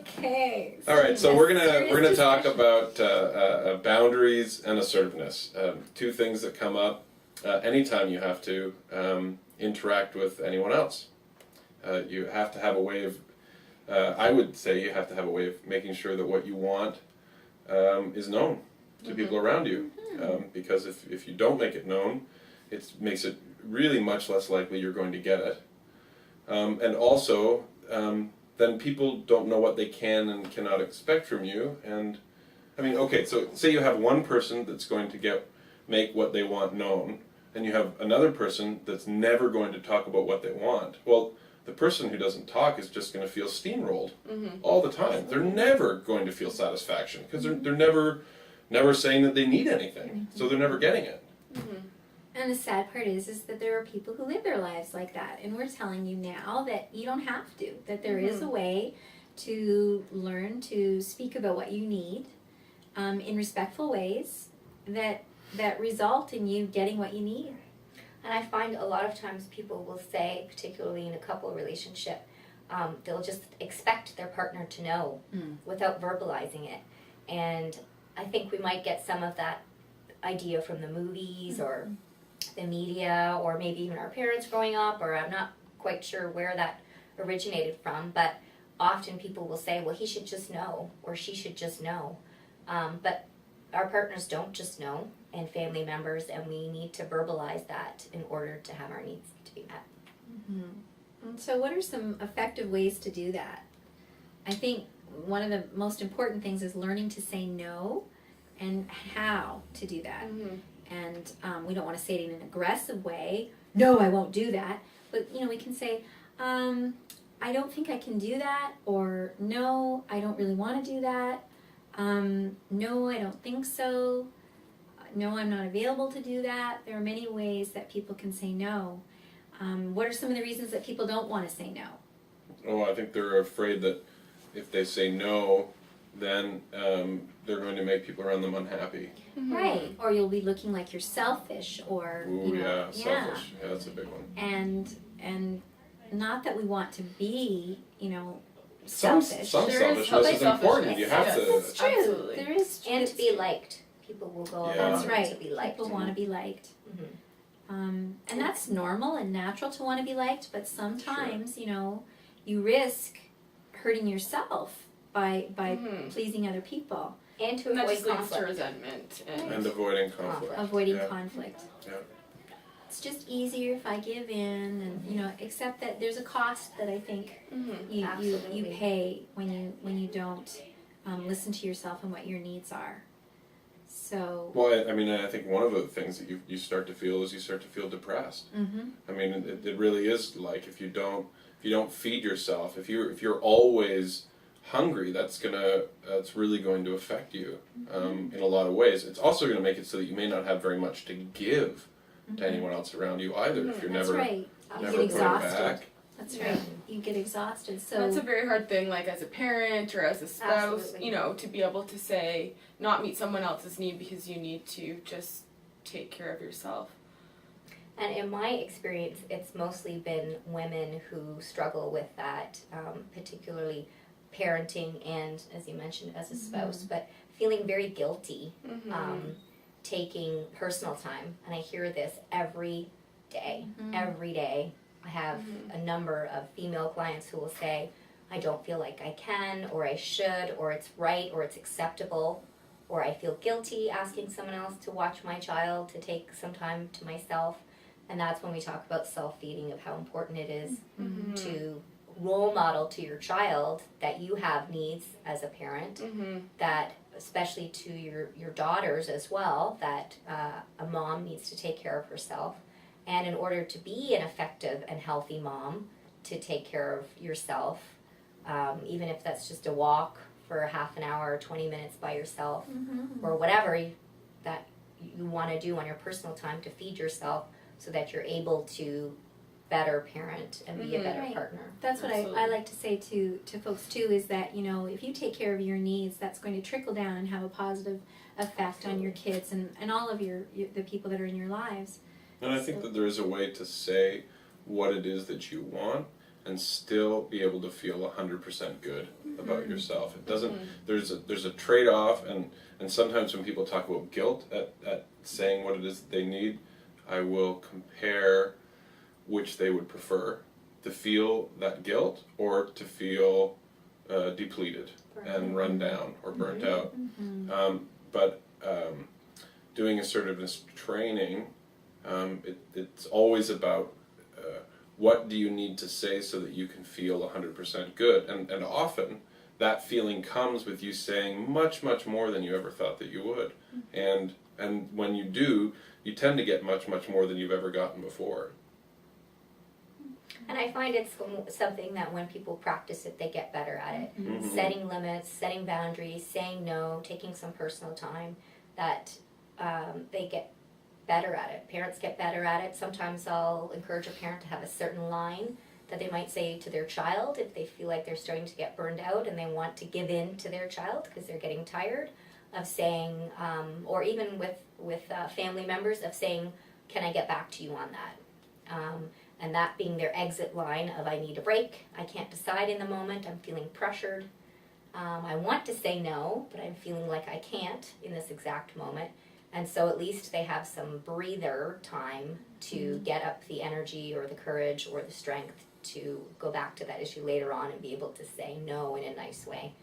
Okay. All right, so we're gonna talk about boundaries and assertiveness. Two things that come up anytime you have to interact with anyone else. You have to have a way of. I would say you have to have a way of making sure that what you want is known to people around you. Because if you don't make it known, it makes it really much less likely you're going to get it. And also, then people don't know what they can and cannot expect from you. And I mean, okay, so say you have one person that's going to make what they want known, and you have another person that's never going to talk about what they want. Well, the person who doesn't talk is just going to feel steamrolled all the time. They're never going to feel satisfaction because they're never saying that they need anything, so they're never getting it. And the sad part is that there are people who live their lives like that, and we're telling you now that you don't have to, that there is a way to learn to speak about what you need in respectful ways that result in you getting what you need. And I find a lot of times people will say, particularly in a couple relationship, they'll just expect their partner to know without verbalizing it. And I think we might get some of that idea from the movies or the media, or maybe even our parents growing up, or I'm not quite sure where that originated from, but often people will say, well, he should just know, or she should just know. But our partners don't just know, and family members, and we need to verbalize that in order to have our needs to be met. And so what are some effective ways to do that? I think one of the most important things is learning to say no and how to do that. And we don't want to say it in an aggressive way. No, I won't do that. But, we can say, I don't think I can do that, or no, I don't really want to do that. No, I don't think so. No, I'm not available to do that. There are many ways that people can say no. What are some of the reasons that people don't want to say no? Oh, I think they're afraid that if they say no, then they're going to make people around them unhappy. Right. Or you'll be looking like you're selfish, or selfish. Yeah, that's a big one. And not that we want to be, selfish. Some selfishness is important. You have to. That's true. Absolutely. There is, And to be liked. People will go That's along right. to be liked. People want to be liked. And that's normal and natural to want to be liked, but sometimes, you risk hurting yourself by pleasing other people. And to And that avoid just leads to conflict. resentment. And avoiding conflict. Avoiding conflict. Yeah. It's just easier if I give in and, accept that there's a cost that I think you pay when you don't listen to yourself and what your needs are. So. Well, I think one of the things that you start to feel is you start to feel depressed. I mean, it really is like if you don't feed yourself, if you're always hungry, that's really going to affect you in a lot of ways. It's also going to make it so that you may not have very much to give to anyone else around you either. If you're never right. never You get putting exhausted. back. That's right. You get exhausted. So That's a very hard thing, like as a parent or as a spouse, Absolutely. To be able to say, not meet someone else's need because you need to just take care of yourself. And in my experience, it's mostly been women who struggle with that, particularly parenting and, as you mentioned, as a spouse, but feeling very guilty, taking personal time. And I hear this every day. Every day. I have a number of female clients who will say, I don't feel like I can, or I should, or it's right, or it's acceptable, or I feel guilty asking someone else to watch my child, to take some time to myself. And that's when we talk about self-feeding, of how important it is to role model to your child that you have needs as a parent, that especially to your daughters as well, that a mom needs to take care of herself. And in order to be an effective and healthy mom, to take care of yourself, even if that's just a walk for a half an hour or 20 minutes by yourself, or whatever that you want to do on your personal time to feed yourself so that you're able to better parent and be a better partner. That's what I like to say to folks too, is that, if you take care of your needs, that's going to trickle down and have a positive effect on your kids and all of the people that are in your lives. And I think that there is a way to say what it is that you want and still be able to feel 100% good about yourself. It doesn't. There's a trade-off, and sometimes when people talk about guilt at saying what it is that they need, I will compare which they would prefer, to feel that guilt or to feel depleted and run down or burnt out. But doing assertiveness training, it's always about what do you need to say so that you can feel 100% good. And often that feeling comes with you saying much, much more than you ever thought that you would. And when you do, you tend to get much, much more than you've ever gotten before. And I find it's something that when people practice it, they get better at it. Setting limits, setting boundaries, saying no, taking some personal time, that they get better at it. Parents get better at it. Sometimes I'll encourage a parent to have a certain line that they might say to their child if they feel like they're starting to get burned out and they want to give in to their child because they're getting tired of saying, or even with family members, of saying, can I get back to you on that? And that being their exit line of, I need a break, I can't decide in the moment, I'm feeling pressured. I want to say no, but I'm feeling like I can't in this exact moment. And so at least they have some breather time to get up the energy or the courage or the strength to go back to that issue later on and be able to say no in a nice way.